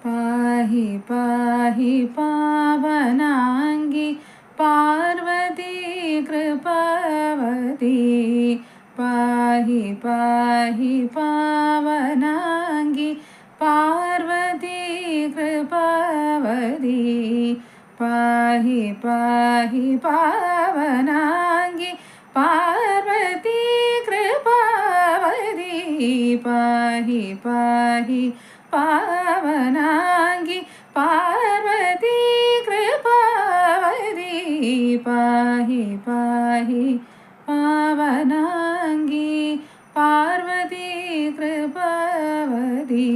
पाहि पाहि पावनांगी पार्वती कृपावती पाहि पाहि पावनांगी पार्वती कृपावती पाहि पाहि पावनांगी पार्वती कृपावती पाहि पाहि पावनांगी पार्वती कृपावती पाहि पाहि पावनांगी पार्वती कृपावती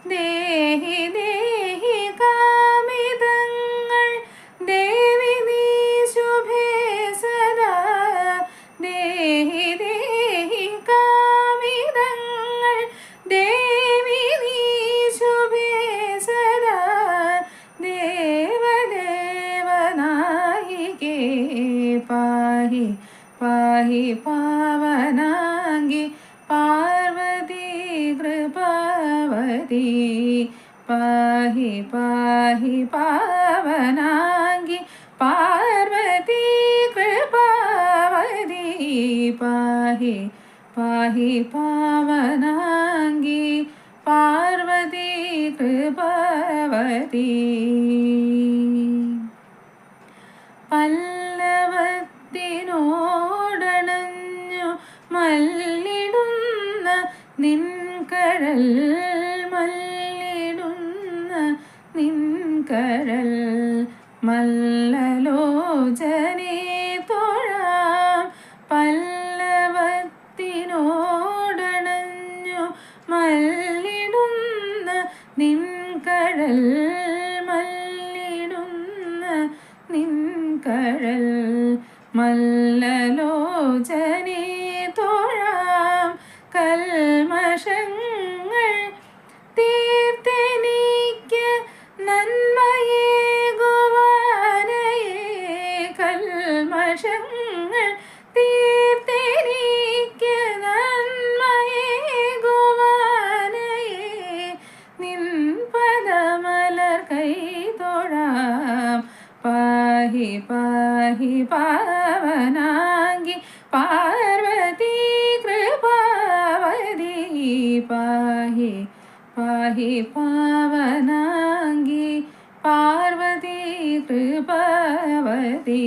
देहि देहि कामिदंगल देवि നീ ശുഭേ സദാ देहि देहि कामिदंगल देवि നീ ശുഭേ സദാ ദേവദേവനായികേ പാഹി പാഹി പാവനാംഗി പാർവതി कृपावती पाहि पाहि पावनांगी पार्वती कृपावती पाहि पाहि पावनांगी पार्वती कृपावती പല്ലവത്തിനോടണഞ്ഞു മല്ലിടുന്ന നിൻകഴൽ മല്ലിടുന്ന നിൻകഴൽ മല്ലലോചനേ തൊഴാം പല്ലവത്തിനോടണഞ്ഞു മല്ലിടുന്ന നിൻകഴൽ മല്ലിടുന്ന നിൻകഴൽ മല്ലലോചനേ തൊഴാം കൽമഷങ്ങൾ തീർത്തെനിക്ക് നന്മയേകുവാനയേ കൽമഷങ്ങൾ തീർത്തെനിക്ക് നന്മയേകുവാനയേ നിൻ പദമലർ കൈ തൊഴാം പാഹി പാഹി പാവനാംഗി പാർവതി कृपावती पाहि पाहि पावनांगी पार्वती कृपावती।